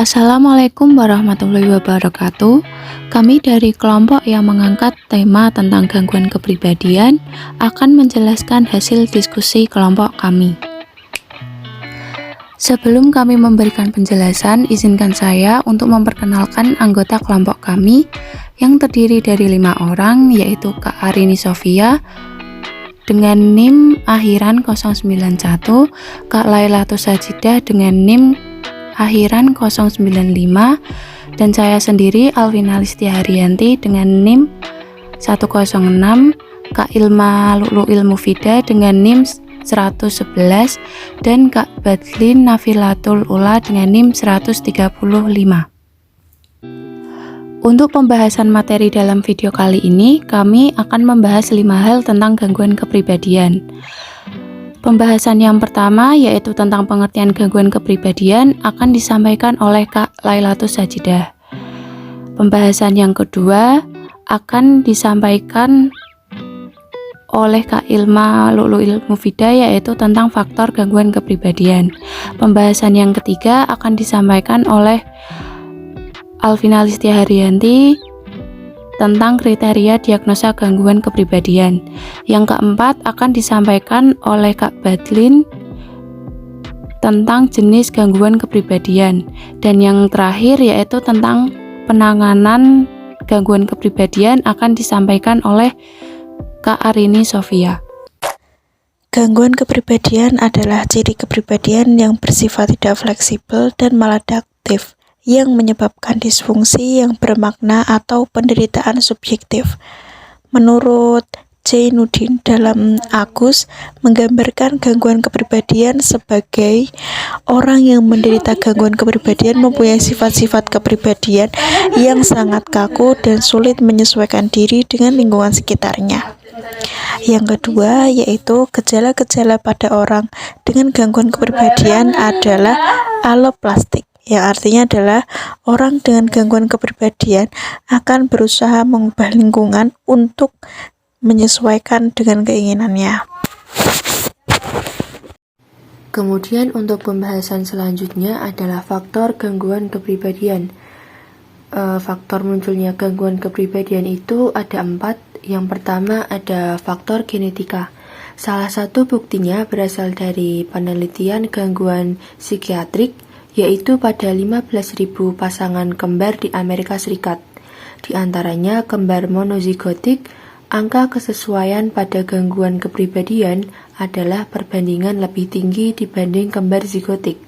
Assalamualaikum warahmatullahi wabarakatuh. Kami dari kelompok yang mengangkat tema tentang gangguan kepribadian akan menjelaskan hasil diskusi kelompok kami. Sebelum kami memberikan penjelasan, izinkan saya untuk memperkenalkan anggota kelompok kami yang terdiri dari 5 orang, yaitu Kak Arini Sofia dengan NIM akhiran 091, Kak Lailatul Sajidah dengan NIM akhiran 095, dan saya sendiri Alvina Listiharyanti dengan NIM 106, Kak Ilma Lu'lu'il Mufida dengan NIM 111, dan Kak Badlin Nafilatul Ula dengan NIM 135. Untuk pembahasan materi dalam video kali ini, kami akan membahas 5 hal tentang gangguan kepribadian. Pembahasan yang pertama yaitu tentang pengertian gangguan kepribadian akan disampaikan oleh Kak Lailatul Sajidah. Pembahasan yang kedua akan disampaikan oleh Kak Ilma Lu'lu'il Mufida yaitu tentang faktor gangguan kepribadian. Pembahasan yang ketiga akan disampaikan oleh Alvina Listiharyanti tentang kriteria diagnosa gangguan kepribadian. Yang keempat akan disampaikan oleh Kak Badlin tentang jenis gangguan kepribadian. Dan yang terakhir yaitu tentang penanganan gangguan kepribadian akan disampaikan oleh Kak Arini Sofia. Gangguan kepribadian adalah ciri kepribadian yang bersifat tidak fleksibel dan maladaptif, yang menyebabkan disfungsi yang bermakna atau penderitaan subjektif. Menurut Zainuddin dalam Agus, menggambarkan gangguan kepribadian sebagai orang yang menderita gangguan kepribadian mempunyai sifat-sifat kepribadian yang sangat kaku dan sulit menyesuaikan diri dengan lingkungan sekitarnya. Yang kedua yaitu gejala-gejala pada orang dengan gangguan kepribadian adalah aloplastik, yang artinya adalah orang dengan gangguan kepribadian akan berusaha mengubah lingkungan untuk menyesuaikan dengan keinginannya. Kemudian untuk pembahasan selanjutnya adalah faktor gangguan kepribadian. Faktor munculnya gangguan kepribadian itu ada 4. Yang pertama ada faktor genetika. Salah satu buktinya berasal dari penelitian gangguan psikiatrik, yaitu pada 15.000 pasangan kembar di Amerika Serikat. Di antaranya kembar monozigotik, angka kesesuaian pada gangguan kepribadian adalah perbandingan lebih tinggi dibanding kembar zigotik.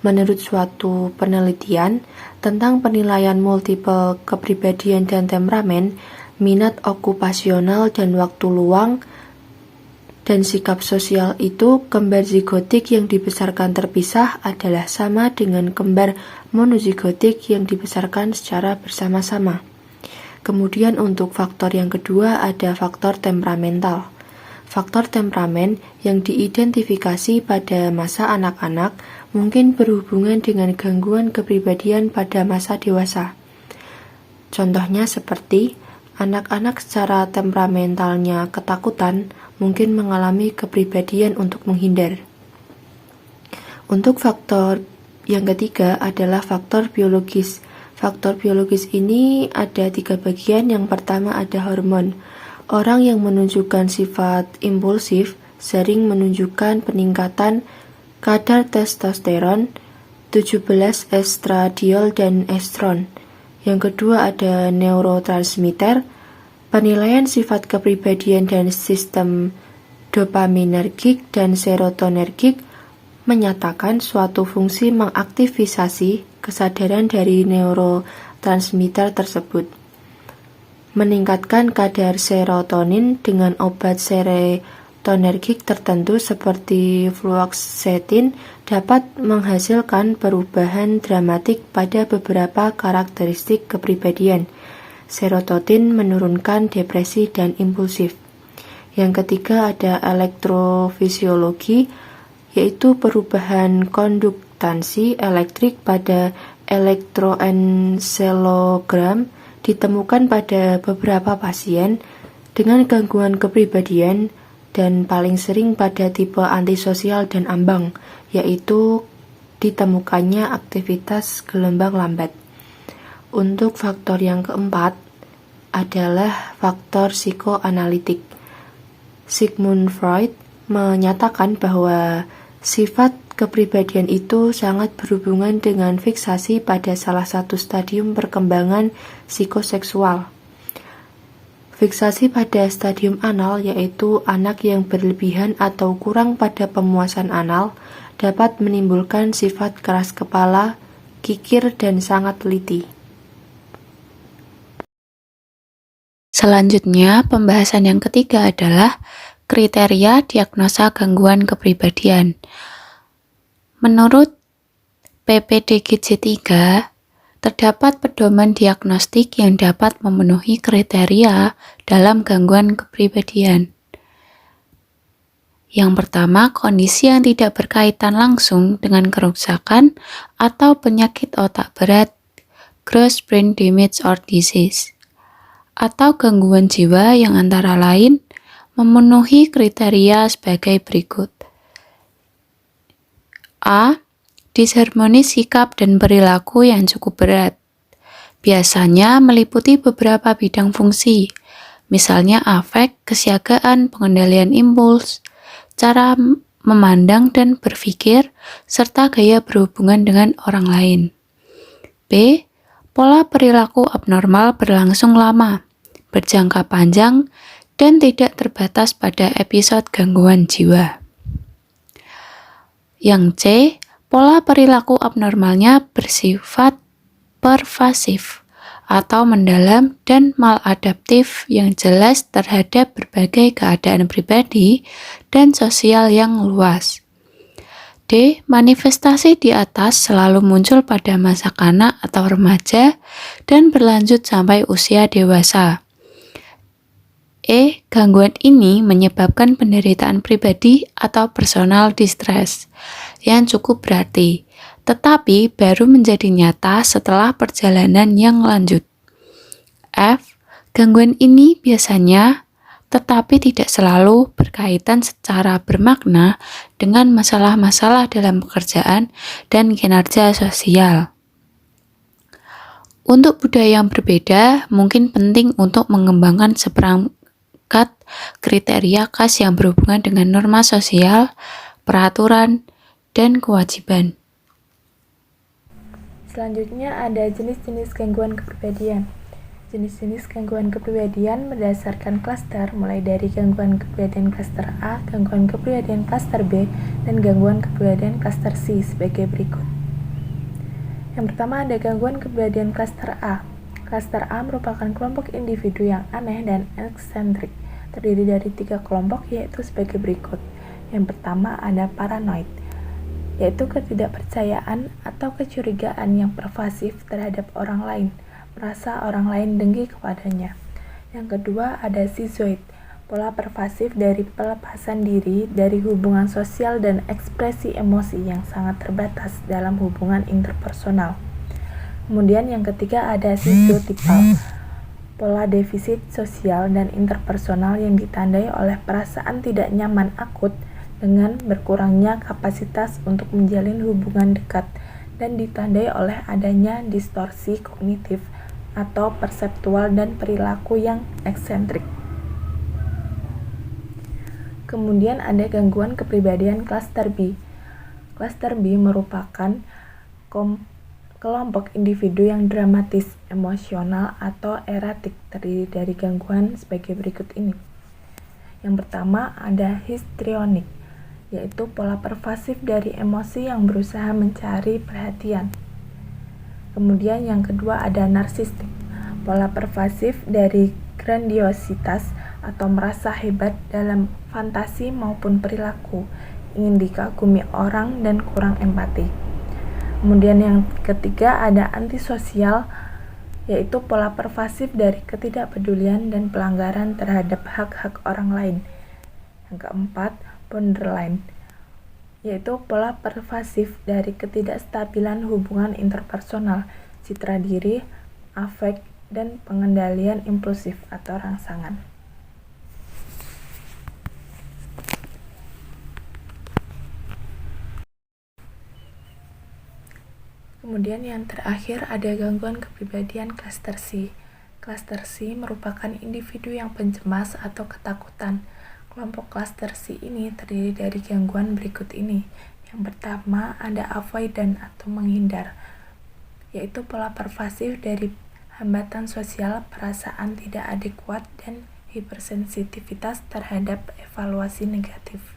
Menurut suatu penelitian tentang penilaian multiple kepribadian dan temperamen, minat okupasional dan waktu luang dan sikap sosial itu, kembar zigotik yang dibesarkan terpisah adalah sama dengan kembar monozigotik yang dibesarkan secara bersama-sama. Kemudian untuk faktor yang kedua ada faktor temperamental. Faktor temperamen yang diidentifikasi pada masa anak-anak mungkin berhubungan dengan gangguan kepribadian pada masa dewasa. Contohnya seperti anak-anak secara temperamentalnya ketakutan mungkin mengalami kepribadian untuk menghindar. Untuk faktor yang ketiga adalah faktor biologis. Faktor biologis ini ada 3 bagian. Yang pertama ada hormon. Orang yang menunjukkan sifat impulsif sering menunjukkan peningkatan kadar testosteron, 17 estradiol dan estron. Yang kedua ada neurotransmitter. Penilaian sifat kepribadian dan sistem dopaminergik dan serotonergik menyatakan suatu fungsi mengaktifisasi kesadaran dari neurotransmitter tersebut. Meningkatkan kadar serotonin dengan obat serotonergik tertentu seperti fluoxetine dapat menghasilkan perubahan dramatik pada beberapa karakteristik kepribadian. Serotonin menurunkan depresi dan impulsif. Yang ketiga ada elektrofisiologi, yaitu perubahan konduktansi elektrik pada elektroencelogram ditemukan pada beberapa pasien dengan gangguan kepribadian dan paling sering pada tipe antisosial dan ambang, yaitu ditemukannya aktivitas gelombang lambat. Untuk faktor yang keempat adalah faktor psikoanalitik. Sigmund Freud menyatakan bahwa sifat kepribadian itu sangat berhubungan dengan fiksasi pada salah satu stadium perkembangan psikoseksual. Fiksasi pada stadium anal, yaitu anak yang berlebihan atau kurang pada pemuasan anal, dapat menimbulkan sifat keras kepala, kikir, dan sangat teliti. Selanjutnya, pembahasan yang ketiga adalah kriteria diagnosa gangguan kepribadian. Menurut PPDGJ3, terdapat pedoman diagnostik yang dapat memenuhi kriteria dalam gangguan kepribadian. Yang pertama, kondisi yang tidak berkaitan langsung dengan kerusakan atau penyakit otak berat, gross brain damage or disease, atau gangguan jiwa yang antara lain memenuhi kriteria sebagai berikut. A. Disharmoni sikap dan perilaku yang cukup berat. Biasanya meliputi beberapa bidang fungsi, misalnya afek, kesiagaan, pengendalian impuls, cara memandang dan berpikir, serta gaya berhubungan dengan orang lain. B. Pola perilaku abnormal berlangsung lama, berjangka panjang, dan tidak terbatas pada episode gangguan jiwa. Yang C, pola perilaku abnormalnya bersifat pervasif atau mendalam dan maladaptif yang jelas terhadap berbagai keadaan pribadi dan sosial yang luas. D. Manifestasi di atas selalu muncul pada masa kanak atau remaja dan berlanjut sampai usia dewasa. E. Gangguan ini menyebabkan penderitaan pribadi atau personal distress yang cukup berarti, tetapi baru menjadi nyata setelah perjalanan yang lanjut. F. Gangguan ini biasanya, tetapi tidak selalu berkaitan secara bermakna dengan masalah-masalah dalam pekerjaan dan kinerja sosial. Untuk budaya yang berbeda, mungkin penting untuk mengembangkan seperangkat kriteria khas yang berhubungan dengan norma sosial, peraturan, dan kewajiban. Selanjutnya ada jenis-jenis gangguan kepribadian. Jenis-jenis gangguan kepribadian berdasarkan klaster, mulai dari gangguan kepribadian klaster A, gangguan kepribadian klaster B, dan gangguan kepribadian klaster C sebagai berikut. Yang pertama ada gangguan kepribadian klaster A. Klaster A merupakan kelompok individu yang aneh dan eksentrik, terdiri dari 3 kelompok yaitu sebagai berikut. Yang pertama ada paranoid, yaitu ketidakpercayaan atau kecurigaan yang pervasif terhadap orang lain, merasa orang lain dengki kepadanya. Yang kedua ada schizoid, pola pervasif dari pelepasan diri dari hubungan sosial dan ekspresi emosi yang sangat terbatas dalam hubungan interpersonal. Kemudian yang ketiga ada schizotypal, pola defisit sosial dan interpersonal yang ditandai oleh perasaan tidak nyaman akut dengan berkurangnya kapasitas untuk menjalin hubungan dekat dan ditandai oleh adanya distorsi kognitif atau perseptual dan perilaku yang eksentrik. Kemudian ada gangguan kepribadian klaster B. Klaster B merupakan kelompok individu yang dramatis, emosional, atau eratik, terdiri dari gangguan sebagai berikut ini. Yang pertama ada histrionik, yaitu pola pervasif dari emosi yang berusaha mencari perhatian. Kemudian yang kedua ada narsistik, pola pervasif dari grandiositas atau merasa hebat dalam fantasi maupun perilaku, ingin dikagumi orang dan kurang empati. Kemudian yang ketiga ada antisosial, yaitu pola pervasif dari ketidakpedulian dan pelanggaran terhadap hak-hak orang lain. Yang keempat, borderline, yaitu pola pervasif dari ketidakstabilan hubungan interpersonal, citra diri, afek, dan pengendalian impulsif atau rangsangan. Kemudian yang terakhir ada gangguan kepribadian klaster C. Klaster C merupakan individu yang pencemas atau ketakutan. Kelompok klaster C ini terdiri dari gangguan berikut ini. Yang pertama ada avoidant atau menghindar, yaitu pola pervasif dari hambatan sosial, perasaan tidak adekuat, dan hipersensitivitas terhadap evaluasi negatif.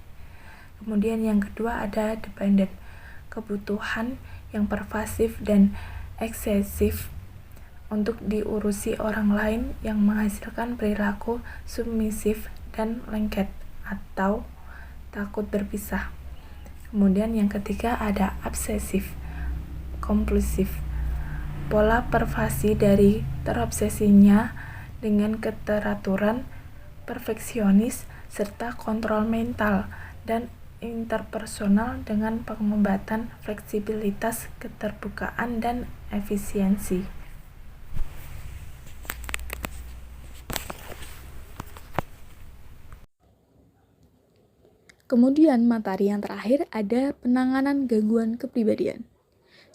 Kemudian yang kedua ada dependent, kebutuhan yang pervasif dan eksesif untuk diurusi orang lain yang menghasilkan perilaku submisif dan lengket atau takut berpisah. Kemudian yang ketiga ada obsesif kompulsif, pola pervasi dari terobsesinya dengan keteraturan, perfeksionis, serta kontrol mental dan interpersonal dengan pengobatan fleksibilitas, keterbukaan, dan efisiensi. Kemudian materi yang terakhir ada penanganan gangguan kepribadian.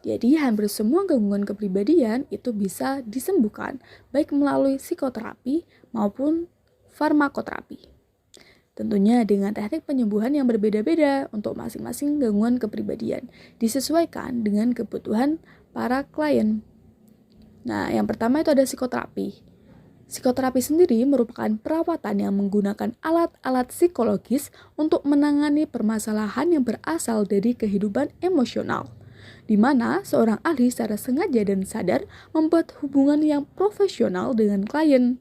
Jadi hampir semua gangguan kepribadian itu bisa disembuhkan baik melalui psikoterapi maupun farmakoterapi. Tentunya dengan teknik penyembuhan yang berbeda-beda untuk masing-masing gangguan kepribadian, disesuaikan dengan kebutuhan para klien. Nah, yang pertama itu ada psikoterapi. Psikoterapi sendiri merupakan perawatan yang menggunakan alat-alat psikologis untuk menangani permasalahan yang berasal dari kehidupan emosional, di mana seorang ahli secara sengaja dan sadar membuat hubungan yang profesional dengan klien,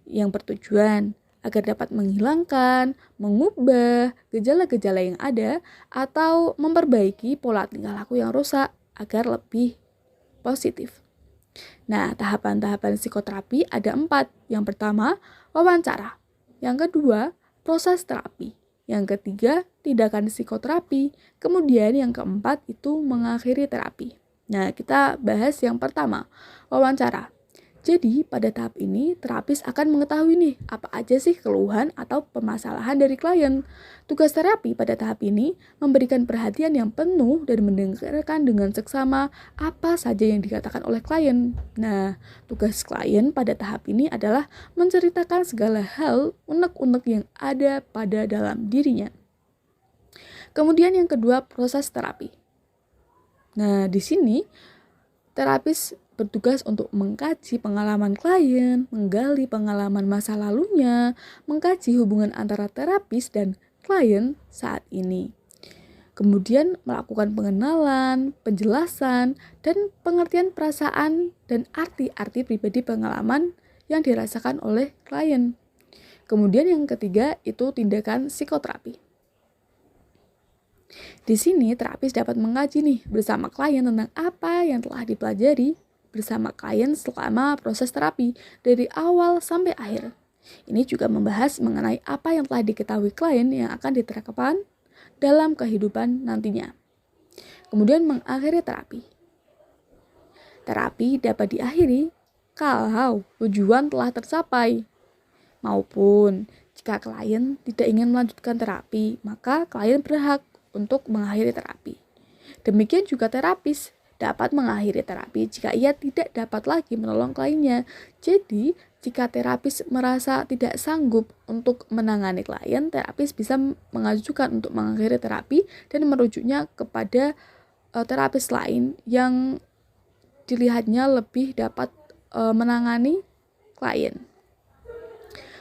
yang bertujuan agar dapat menghilangkan, mengubah gejala-gejala yang ada, atau memperbaiki pola tingkah laku yang rusak agar lebih positif. Nah, tahapan-tahapan psikoterapi ada 4. Yang pertama, wawancara. Yang kedua, proses terapi. Yang ketiga, tindakan psikoterapi. Kemudian yang keempat itu mengakhiri terapi. Nah, kita bahas yang pertama, wawancara. Jadi, pada tahap ini, terapis akan mengetahui nih, apa aja sih keluhan atau permasalahan dari klien. Tugas terapi pada tahap ini memberikan perhatian yang penuh dan mendengarkan dengan seksama apa saja yang dikatakan oleh klien. Nah, tugas klien pada tahap ini adalah menceritakan segala hal unek-unek yang ada pada dalam dirinya. Kemudian yang kedua, proses terapi. Nah, di sini terapis bertugas untuk mengkaji pengalaman klien, menggali pengalaman masa lalunya, mengkaji hubungan antara terapis dan klien saat ini. Kemudian melakukan pengenalan, penjelasan, dan pengertian perasaan dan arti-arti pribadi pengalaman yang dirasakan oleh klien. Kemudian yang ketiga itu tindakan psikoterapi. Di sini terapis dapat mengkaji nih bersama klien tentang apa yang telah dipelajari bersama klien selama proses terapi dari awal sampai akhir. Ini juga membahas mengenai apa yang telah diketahui klien yang akan diterapkan dalam kehidupan nantinya. Kemudian mengakhiri terapi. Terapi dapat diakhiri kalau tujuan telah tercapai, maupun jika klien tidak ingin melanjutkan terapi, maka klien berhak untuk mengakhiri terapi. Demikian juga terapis dapat mengakhiri terapi jika ia tidak dapat lagi menolong kliennya. Jadi, jika terapis merasa tidak sanggup untuk menangani klien, terapis bisa mengajukan untuk mengakhiri terapi dan merujuknya kepada terapis lain yang dilihatnya lebih dapat menangani klien.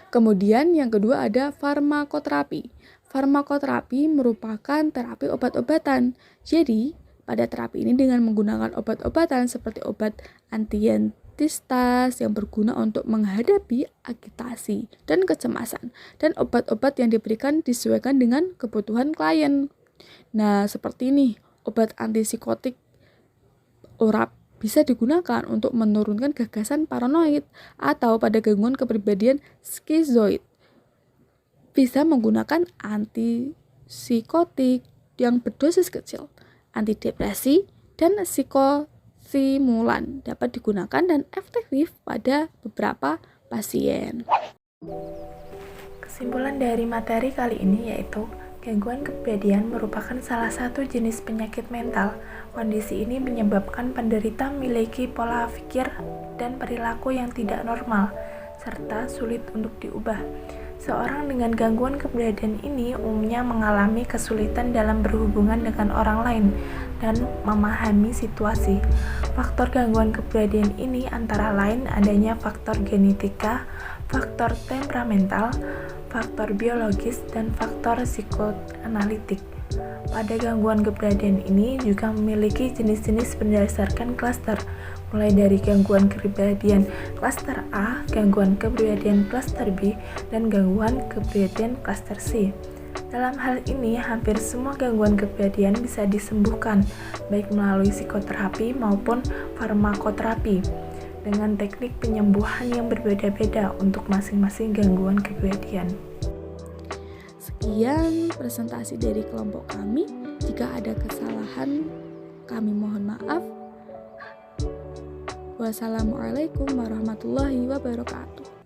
Kemudian yang kedua ada farmakoterapi. Farmakoterapi merupakan terapi obat-obatan. Jadi, pada terapi ini dengan menggunakan obat-obatan seperti obat antihistas yang berguna untuk menghadapi agitasi dan kecemasan, dan obat-obat yang diberikan disesuaikan dengan kebutuhan klien. Nah, seperti ini, obat antipsikotik ORAP bisa digunakan untuk menurunkan gagasan paranoid, atau pada gangguan kepribadian skizoid bisa menggunakan antipsikotik yang berdosis kecil. Antidepresi dan psikostimulan dapat digunakan dan efektif pada beberapa pasien. Kesimpulan dari materi kali ini yaitu Gangguan kepribadian merupakan salah satu jenis penyakit mental. Kondisi ini menyebabkan penderita memiliki pola pikir dan perilaku yang tidak normal, serta sulit untuk diubah. Seorang dengan gangguan kepribadian ini umumnya mengalami kesulitan dalam berhubungan dengan orang lain dan memahami situasi. Faktor gangguan kepribadian ini antara lain adanya faktor genetika, faktor temperamental, faktor biologis, dan faktor psikoanalitik. Pada gangguan kepribadian ini juga memiliki jenis-jenis berdasarkan klaster, mulai dari gangguan kepribadian klaster A, gangguan kepribadian klaster B, dan gangguan kepribadian klaster C. Dalam hal ini, hampir semua gangguan kepribadian bisa disembuhkan, baik melalui psikoterapi maupun farmakoterapi, dengan teknik penyembuhan yang berbeda-beda untuk masing-masing gangguan kepribadian. Sekian presentasi dari kelompok kami. Jika ada kesalahan, kami mohon maaf. Wassalamualaikum warahmatullahi wabarakatuh.